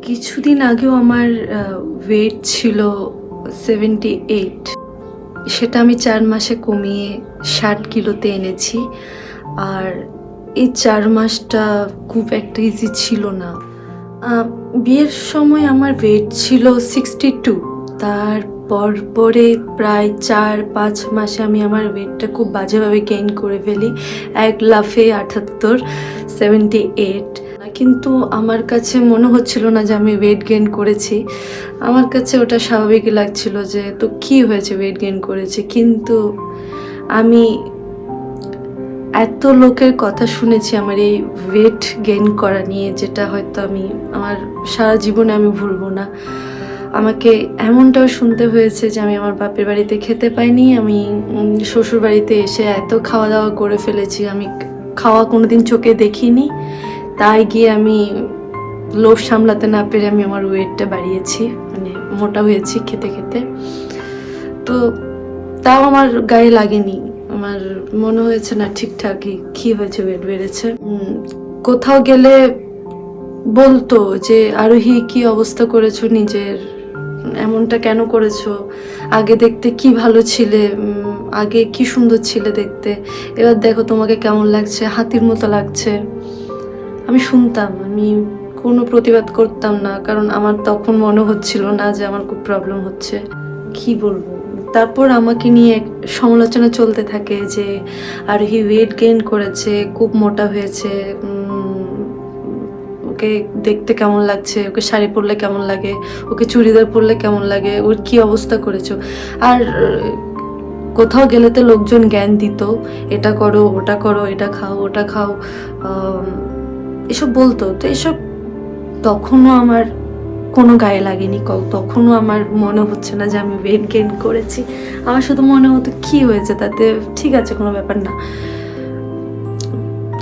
কিছুদিন আগেও আমার ওয়েট ছিল 78। সেটা আমি 4 মাসে কমিয়ে 60 কিলোতে এনেছি। আর এই 4 মাসটা খুব একটা ইজি ছিল না। বিয়ের সময় আমার ওয়েট ছিল 62। পরে প্রায় 4-5 মাসে আমি আমার ওয়েটটা খুব বাজেভাবে গেইন করে ফেলি। এক লাফে 78, 78। কিন্তু আমার কাছে মনে হচ্ছিল না যে আমি ওয়েট গেইন করেছি। আমার কাছে ওটা স্বাভাবিকই লাগছিল যে তো কী হয়েছে, ওয়েট গেইন করেছি। কিন্তু আমি এত লোকের কথা শুনেছি আমার এই ওয়েট গেইন করা নিয়ে, যেটা হয়তো আমি আমার সারা জীবনে আমি ভুলবো না। আমাকে এমনটাও শুনতে হয়েছে যে আমি আমার বাপের বাড়িতে খেতে পাইনি, আমি শ্বশুর বাড়িতে এসে এত খাওয়া দাওয়া করে ফেলেছি, আমি খাওয়া কোনোদিন চোখে দেখিনি। তাই গিয়ে আমি লোভ সামলাতে না পেরে আমি আমার ওয়েটটা বাড়িয়েছি, মানে মোটা হয়েছি খেতে খেতে। তো তাও আমার গায়ে লাগেনি, আমার মনে হয়েছে না ঠিকঠাকই কী হয়েছে, ওয়েট বেড়েছে। কোথাও গেলে বলতো যে আরোহী কি অবস্থা করেছো নিজের, এমনটা কেন করেছো, আগে দেখতে কি ভালো ছিলে, আগে কি সুন্দর ছিলে দেখতে, এবার দেখো তোমাকে কেমন লাগছে, হাতির মতো লাগছে। আমি শুনতাম, আমি কোনো প্রতিবাদ করতাম না, কারণ আমার তখন মনে হচ্ছিল না যে আমার খুব প্রবলেম হচ্ছে। কি বলবো, তারপর আমাকে নিয়ে সমালোচনা চলতে থাকে যে আরোহী ওয়েট গেইন করেছে, খুব মোটা হয়েছে, ওকে দেখতে কেমন লাগছে, ওকে শাড়ি পরলে কেমন লাগে, ওকে চুড়িদার পরলে কেমন লাগে, ওর কি অবস্থা করেছো। আর কোথাও গেলে তো লোকজন জ্ঞান দিত, এটা করো ওটা করো, এটা খাও ওটা খাও, এসব বলতো। তো এসব তখনও আমার কোনো গায়ে লাগেনি, তখনও আমার মনে হচ্ছে না যে আমি ওয়েট গেইন করেছি। আমার শুধু মনে হতো কি হয়েছে তাতে, ঠিক আছে কোনো ব্যাপার না।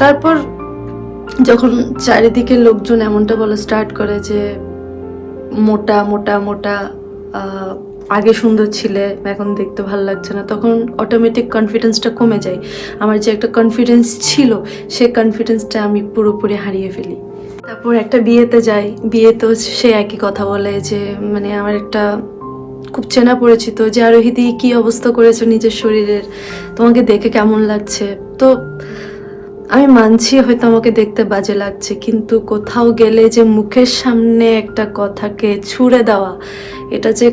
তারপর যখন চারিদিকে লোকজন এমনটা বলা স্টার্ট করে যে মোটা মোটা মোটা, আগে সুন্দর ছিলে এখন দেখতে ভালো লাগছে না, তখন অটোমেটিক কনফিডেন্সটা কমে যায়। আমার যে একটা কনফিডেন্স ছিল, সেই কনফিডেন্সটা আমি পুরোপুরি হারিয়ে ফেলি। তারপর একটা বিয়েতে যাই, বিয়েতেও সে একই কথা বলে যে মানে আমার একটা খুব চেনা পরিচিত যে আরোহিদি কি অবস্থা করেছো নিজের শরীরের, তোমাকে দেখে কেমন লাগছে। তো আমি মানছি হয়তো আমাকে দেখতে বাজে লাগছে, কিন্তু কোথাও গেলে যে মুখের সামনে একটা কথাকে ছুঁড়ে দেওয়া, এটা যে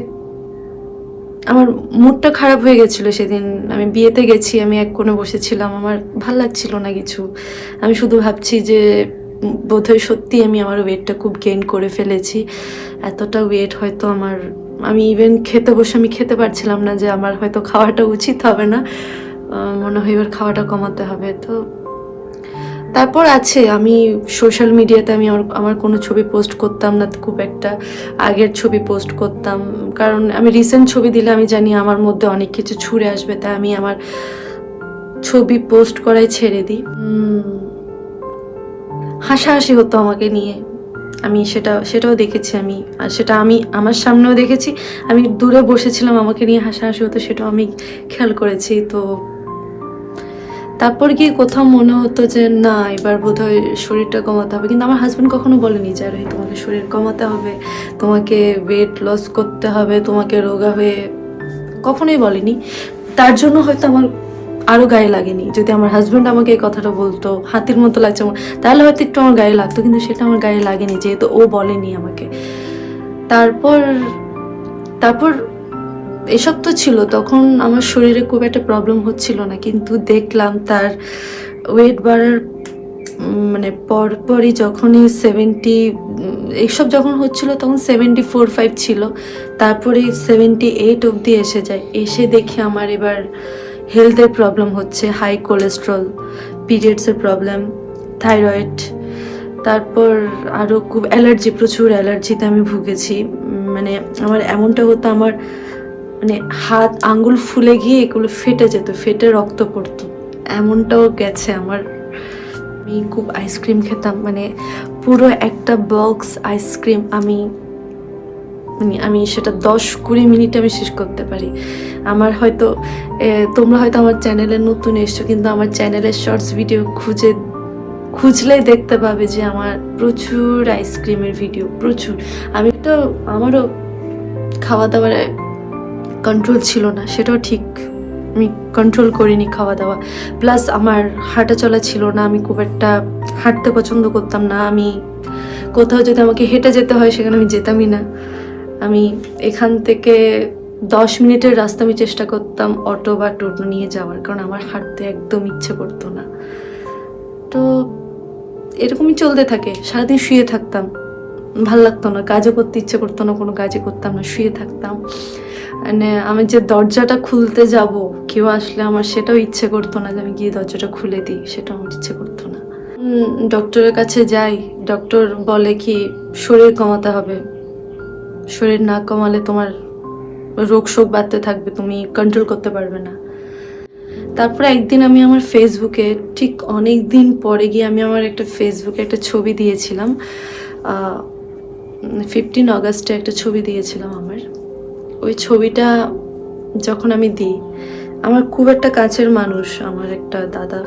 আমার মুডটা খারাপ হয়ে গেছিলো সেদিন। আমি বিয়েতে গেছি, আমি এক কোণে বসেছিলাম, আমার ভাল লাগছিল না কিছু। আমি শুধু ভাবছি যে বোধহয় সত্যি আমি আমার ওয়েটটা খুব গেইন করে ফেলেছি। এতটা ওয়েট হয়তো আমি ইভেন খেতে বসে আমি খেতে পারছিলাম না, যে আমার হয়তো খাওয়াটা উচিত হবে না, মনে হয় এবার খাওয়াটা কমাতে হবে। তো তারপর আছে, আমি সোশ্যাল মিডিয়াতে আমি আমার কোনো ছবি পোস্ট করতাম না খুব একটা, আগের ছবি পোস্ট করতাম, কারণ আমি রিসেন্ট ছবি দিলে আমি জানি আমার মধ্যে অনেক কিছু ছুঁড়ে আসবে, তাই আমি আমার ছবি পোস্ট করাই ছেড়ে দিই। হাসাহাসি হতো আমাকে নিয়ে, আমি সেটাও দেখেছি আমি, আর সেটা আমি আমার সামনেও দেখেছি, আমি দূরে বসেছিলাম আমাকে নিয়ে হাসাহাসি হতো, সেটাও আমি খেয়াল করেছি। তো তারপর গিয়ে কোথাও মনে হতো যে না, এবার বোধহয় শরীরটা কমাতে হবে। কিন্তু আমার হাজব্যান্ড কখনো বলেনি যে আরে তোমাকে শরীর কমাতে হবে, তোমাকে ওয়েট লস করতে হবে, তোমাকে রোগা হয়ে, কখনোই বলেনি। তার জন্য হয়তো আমার আরও গায়ে লাগেনি। যদি আমার হাজব্যান্ড আমাকে এই কথাটা বলতো হাতির মতো লাগছে আমার, তাহলে হয়তো একটু আমার গায়ে লাগতো, কিন্তু সেটা আমার গায়ে লাগেনি যেহেতু ও বলেনি আমাকে। তারপর তারপর এসব তো ছিল, তখন আমার শরীরে খুব একটা প্রবলেম হচ্ছিল না, কিন্তু দেখলাম তার ওয়েট বাড়ার মানে পরপরই যখনই 70 এইসব যখন হচ্ছিল তখন 74-5 ছিল, তারপরে 78 অবধি এসে যায়। এসে দেখি আমার এবার হেলথের প্রবলেম হচ্ছে, হাই কোলেস্ট্রল, পিরিয়ডসের প্রবলেম, থাইরয়েড, তারপর আরও খুব অ্যালার্জি, প্রচুর অ্যালার্জিতে আমি ভুগেছি। মানে আমার এমনটা হতো, আমার মানে হাত আঙ্গুল ফুলে গিয়ে এগুলো ফেটে যেত, ফেটে রক্ত পড়তো, এমনটাও গেছে আমার। আমি খুব আইসক্রিম খেতাম, মানে পুরো একটা বক্স আইসক্রিম আমি সেটা 10-20 মিনিটে আমি শেষ করতে পারি। আমার হয়তো তোমরা হয়তো আমার চ্যানেলে নতুন এসছো, কিন্তু আমার চ্যানেলের শর্টস ভিডিও খুঁজে খুঁজলেই দেখতে পাবে যে আমার প্রচুর আইসক্রিমের ভিডিও, প্রচুর। আমি তো, আমারও খাওয়া দাওয়ার কন্ট্রোল ছিল না, সেটাও ঠিক, আমি কন্ট্রোল করিনি খাওয়া দাওয়া। প্লাস আমার হাঁটা চলা ছিল না, আমি খুব একটা হাঁটতে পছন্দ করতাম না। আমি কোথাও যদি আমাকে হেঁটে যেতে হয় সেখানে আমি যেতামই না। আমি এখান থেকে 10 মিনিটের রাস্তা আমি চেষ্টা করতাম অটো বা টোটো নিয়ে যাওয়ার, কারণ আমার হাঁটতে একদম ইচ্ছে করতো না। তো এরকমই চলতে থাকে, সারাদিন শুয়ে থাকতাম, ভাল লাগতো না, কাজও করতে ইচ্ছে করতো না, কোনো কাজই করতাম না, শুয়ে থাকতাম। মানে আমি যে দরজাটা খুলতে যাব, কেউ আসলে আমার সেটাও ইচ্ছে করতো না যে আমি গিয়ে দরজাটা খুলে দিই, সেটাও আমার ইচ্ছে করতো না। ডক্টরের কাছে যাই, ডক্টর বলে কি শরীর কমাতে হবে, শরীর না কমালে তোমার রোগ শোক বাড়তে থাকবে, তুমি কন্ট্রোল করতে পারবে না। তারপরে একদিন আমি আমার ফেসবুকে, ঠিক অনেক দিন পরে গিয়ে আমি আমার একটা ফেসবুকে একটা ছবি দিয়েছিলাম, 15 অগাস্টে একটা ছবি দিয়েছিলাম আমার। ওই ছবিটা যখন আমি দিই, আমার খুব একটা কাছের মানুষ, আমার একটা দাদা,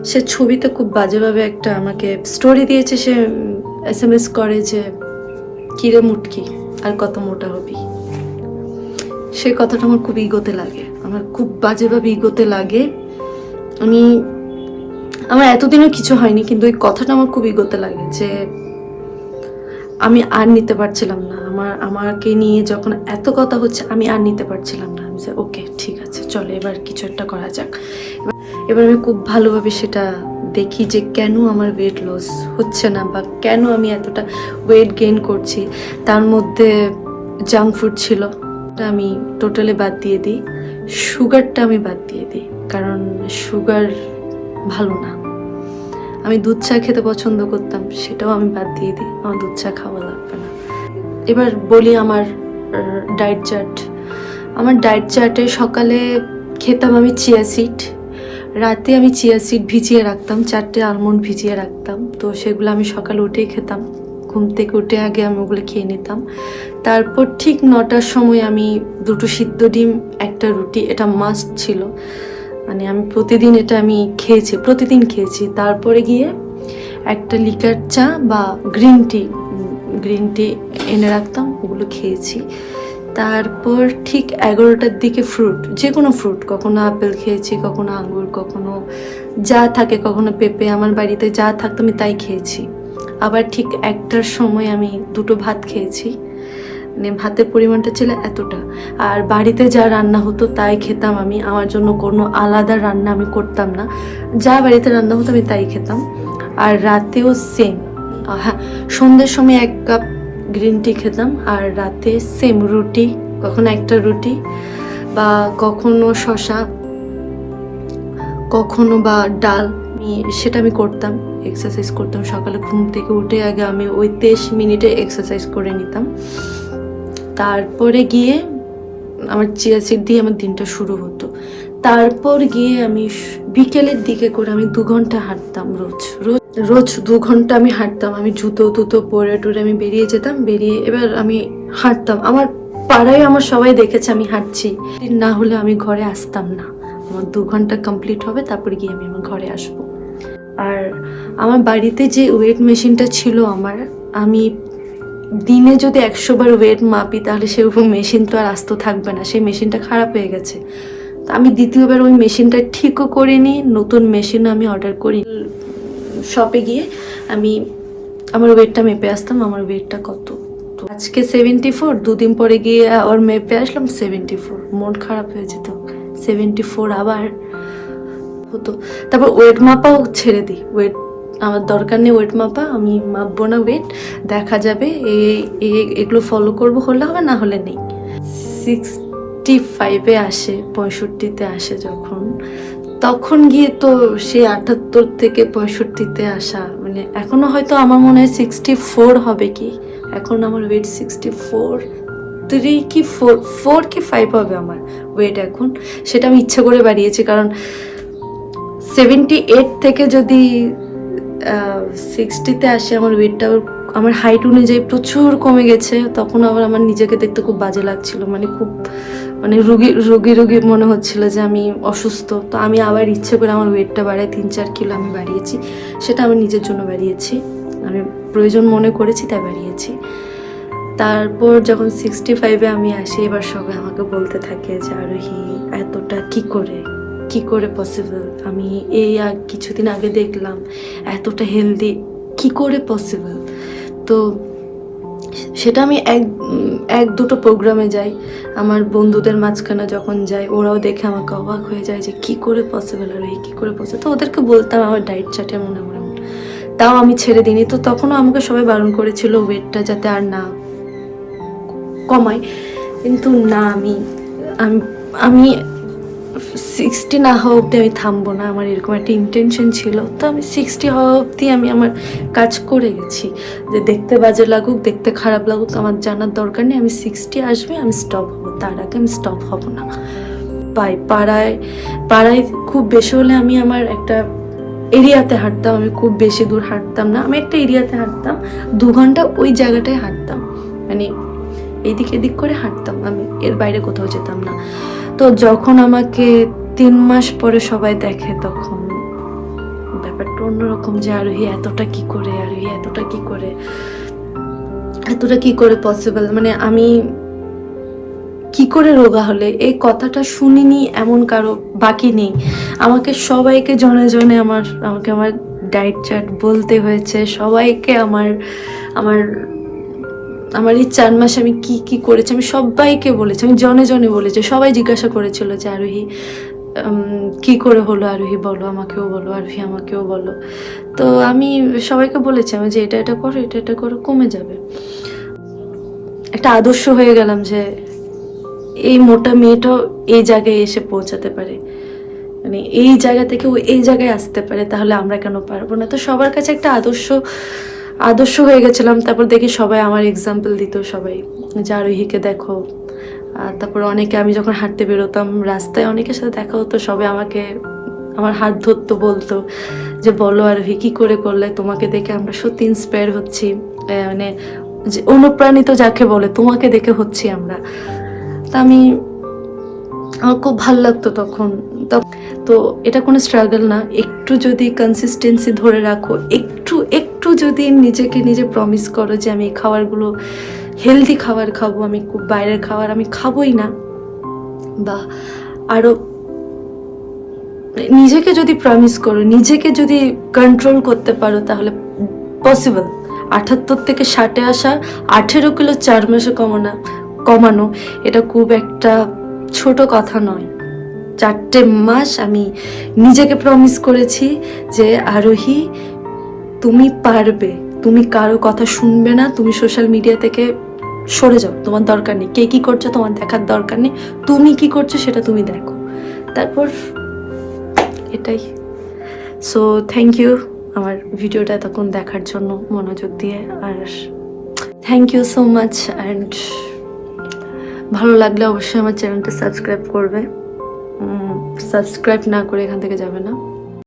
সে ছবিতে খুব বাজেভাবে একটা আমাকে স্টোরি দিয়েছে। সে SMS করে যে কিরে মুটকি, আর কত মোটা হবি। সে কথাটা আমার খুব ইগোতে লাগে, আমার খুব বাজেভাবে ইগোতে লাগে। আমার এতদিনও কিছু হয়নি, কিন্তু ওই কথাটা আমার খুব ইগোতে লাগে যে আমি আর নিতে পারছিলাম না। আমাকে নিয়ে যখন এত কথা হচ্ছে, আমি আর নিতে পারছিলাম না। আমি যে ওকে ঠিক আছে, চলো এবার কিছু একটা করা যাক। এবার আমি খুব ভালোভাবে সেটা দেখি যে কেন আমার ওয়েট লস হচ্ছে না, বা কেন আমি এতটা ওয়েট গেইন করছি। তার মধ্যে জাঙ্ক ফুড ছিল, আমি টোটালি বাদ দিয়ে দিই। সুগারটা আমি বাদ দিয়ে দিই, কারণ সুগার ভালো না। আমি দুধ চা খেতে পছন্দ করতাম, সেটাও আমি বাদ দিয়ে দিই, আমার দুধ চা খাওয়া লাগবে না। এবার বলি আমার ডায়েট চার্ট। আমার ডায়েট চার্টে সকালে খেতাম আমি চিয়া সিড, রাতে আমি চিয়া সিড ভিজিয়ে রাখতাম, 4টে আলমন্ড ভিজিয়ে রাখতাম। তো সেগুলো আমি সকালে উঠেই খেতাম, ঘুম থেকে উঠে আগে আমি ওগুলো খেয়ে নিতাম। তারপর ঠিক 9টার সময় আমি 2টো সিদ্ধ ডিম, একটা রুটি, এটা মাস্ট ছিল, মানে আমি প্রতিদিন এটা আমি প্রতিদিন খেয়েছি। তারপরে গিয়ে একটা লিকার চা বা গ্রিন টি এনে রাখতাম, ওগুলো খেয়েছি। তারপর ঠিক 11টার দিকে ফ্রুট, যে কোনো ফ্রুট, কখনো আপেল খেয়েছি, কখনো আঙ্গুর, কখনো যা থাকে, কখনো পেঁপে, আমার বাড়িতে যা থাকতো আমি তাই খেয়েছি। আবার ঠিক 1টার সময় আমি 2টো ভাত খেয়েছি, মানে ভাতের পরিমাণটা ছিল এতটা। আর বাড়িতে যা রান্না হতো তাই খেতাম আমি, আমার জন্য কোনো আলাদা রান্না আমি করতাম না, যা বাড়িতে রান্না হতো আমি তাই খেতাম। আর রাতেও সেম, হ্যাঁ, সন্ধ্যের সময় 1 কাপ গ্রিন টি খেতাম, আর রাতে সেম রুটি, কখনো একটা রুটি বা কখনো শসা, কখনো বা ডাল, সেটা আমি করতাম। এক্সারসাইজ করতাম সকালে ঘুম থেকে উঠে, আগে আমি ওই 23 মিনিটে এক্সারসাইজ করে নিতাম। তারপরে গিয়ে আমার চিয়া সিড দিয়ে আমার দিনটা শুরু হতো। তারপর গিয়ে আমি বিকেলের দিকে করে আমি 2 ঘন্টা হাঁটতাম, রোজ 2 ঘন্টা আমি হাঁটতাম। আমি জুতো পরে টরে আমি বেরিয়ে যেতাম, বেরিয়ে এবার আমি হাঁটতাম। আমার পাড়ায় আমার সবাই দেখেছে আমি হাঁটছি, না হলে আমি ঘরে আসতাম না। আমার 2 ঘন্টা কমপ্লিট হবে, তারপরে গিয়ে আমি আমার ঘরে আসবো। আর আমার বাড়িতে যে ওয়েট মেশিনটা ছিল আমি দিনে যদি 100 বার ওয়েট মাপি, তাহলে সেরকম মেশিন তো আর আস্ত থাকবে না, সেই মেশিনটা খারাপ হয়ে গেছে। তো আমি দ্বিতীয়বার ওই মেশিনটা ঠিকও করিনি, নতুন মেশিন আমি অর্ডার করি। শপে গিয়ে আমি আমার ওয়েটটা মেপে আসতাম, আমার ওয়েটটা কত। তো আজকে 74, 2 দিন পরে গিয়ে ওর মেপে আসলাম 74, মন খারাপ হয়ে যেত। 74 আবার হতো। তারপর ওয়েট মাপাও ছেড়ে দিই, ওয়েট আমার দরকার নেই, ওয়েট মাপা আমি মাপবো না, ওয়েট দেখা যাবে, এগুলো ফলো করবো, হলে হবে, না হলে নেই। 65-এ আসে, 65-তে আসে তখন গিয়ে তো সে 78 থেকে 65-তে আসা, মানে এখনো হয়তো আমার মনে হয় 64 হবে কি, এখন আমার ওয়েট 64, 3 কি 4 কি 5 হবে আমার ওয়েট এখন। সেটা আমি ইচ্ছে করে বাড়িয়েছি, কারণ 78 থেকে যদি 60-তে আসে, আমার ওয়েটটা আমার হাইট অনুযায়ী প্রচুর কমে গেছে। তখন আবার আমার নিজেকে দেখতে খুব বাজে লাগছিল, মানে খুব মানে রোগী রোগী রোগী মনে হচ্ছিল যে আমি অসুস্থ। তো আমি আবার ইচ্ছে করে আমার ওয়েটটা বাড়াই, 3-4 কিলো আমি বাড়িয়েছি। সেটা আমি নিজের জন্য বাড়িয়েছি, আমি প্রয়োজন মনে করেছি তাই বাড়িয়েছি। তারপর যখন 65-এ আমি আসি, এবার সবাই আমাকে বলতে থাকে যে আরোহী এতটা কি করে পসিবল, আমি এই কিছুদিন আগে দেখলাম এতটা হেলদি, কি করে পসিবল। তো সেটা আমি এক দুটো প্রোগ্রামে যাই, আমার বন্ধুদের মাঝখানে যখন যাই, ওরাও দেখে আমাকে অবাক হয়ে যায় যে কি করে পসিবল আরোহী, কি করে পসিবল। তো ওদেরকে বলতাম আমার ডায়েট চার্টে মনে মনে, তাও আমি ছেড়ে দিইনি। তো তখনও আমাকে সবাই বারণ করেছিল ওয়েটটা যাতে আর না কমাই, কিন্তু না, আমি 60 না হওয়া অবধি আমি থামবো না, আমার এরকম একটা ইন্টেনশন ছিল। তো আমি 60 হওয়া অবধি আমি আমার কাজ করে গেছি, যে দেখতে বাজে লাগুক, দেখতে খারাপ লাগুক, আমার জানার দরকার নেই। আমি 60 আসবে, আমি স্টপ হবো, তার আগে আমি স্টপ হব না। পাড়ায় খুব বেশি হলে আমি আমার একটা এরিয়াতে হাঁটতাম, আমি খুব বেশি দূর হাঁটতাম না, আমি একটা এরিয়াতে হাঁটতাম, 2 ঘন্টা ওই জায়গাটায় হাঁটতাম, মানে এদিক এদিক করে হাঁটতাম, আমি এর বাইরে কোথাও যেতাম না। তো যখন আমাকে 3 মাস পরে সবাই দেখে, তখন ব্যাপারটা অন্যরকম, যে আরোহী এতটা কি করে, আরোহী এতটা কি করে পসিবল। মানে আমি কি করে রোগা হলে, এই কথাটা শুনিনি এমন কারো বাকি নেই। আমাকে সবাইকে জনে জনে আমাকে আমার ডায়েট চার্ট বলতে হয়েছে, সবাইকে আমার এই 4 মাসে আমি কি করেছি আমি সবাইকে বলেছি, আমি জনে জনে বলেছি। সবাই জিজ্ঞাসা করেছিল যে আরোহী কি করে হলো, আরোহী বলো, আমাকেও বলো, আরোহী আমাকেও বলো। তো আমি সবাইকে বলেছি আমি যে এটা করো, কমে যাবে। একটা আদর্শ হয়ে গেলাম যে এই মোটা মেয়েটাও এই জায়গায় এসে পৌঁছাতে পারে, মানে এই জায়গা থেকে ও এই জায়গায় আসতে পারে, তাহলে আমরা কেন পারবো না। তো সবার কাছে একটা আদর্শ হয়ে গেছিলাম। তারপর দেখি সবাই আমার এক্সাম্পল দিত, সবাই যে আরোহীকে দেখো। তারপর অনেকে, আমি যখন হাঁটতে বেরোতাম রাস্তায়, অনেকের সাথে দেখা হতো, সবাই আমাকে আমার হাত ধরতো, বলতো যে বলো আরোহী কি করে করলে, তোমাকে দেখে আমরা সত্যি ইন্সপায়ার হচ্ছি, মানে যে অনুপ্রাণিত যাকে বলে, তোমাকে দেখে হচ্ছি আমরা। তা আমার খুব ভালো লাগতো তখন। তো এটা কোনো স্ট্রাগল না, একটু যদি কনসিস্টেন্সি ধরে রাখো, একটু যদি নিজে প্রমিস করো যে আমি এই খাবারগুলো হেলদি খাবার খাবো, আমি খুব বাইরের খাবার আমি খাবোই না, বা আরও নিজেকে যদি প্রমিস করো, নিজেকে যদি কন্ট্রোল করতে পারো, তাহলে পসিবল। 78 থেকে 60-এ আসা, 18 কিলো 4 মাসে কমানো, এটা খুব একটা ছোট কথা নয়। 4টে মাস আমি নিজেকে প্রমিস করেছি যে আরোহী তুমি পারবে, তুমি কারো কথা শুনবে না, তুমি সোশ্যাল মিডিয়া থেকে সরে যাও, তোমার দরকার নেই, কে কি করছো তোমার দেখার দরকার নেই, তুমি কি করছো সেটা তুমি দেখো। তারপর এটাই। সো থ্যাংক ইউ আমার ভিডিওটা এতক্ষণ দেখার জন্য মনোযোগ দিয়ে, আর thank you so much. And ভালো লাগলে অবশ্যই আমার চ্যানেলটা সাবস্ক্রাইব করবে, সাবস্ক্রাইব না করে এখান থেকে যাবে না।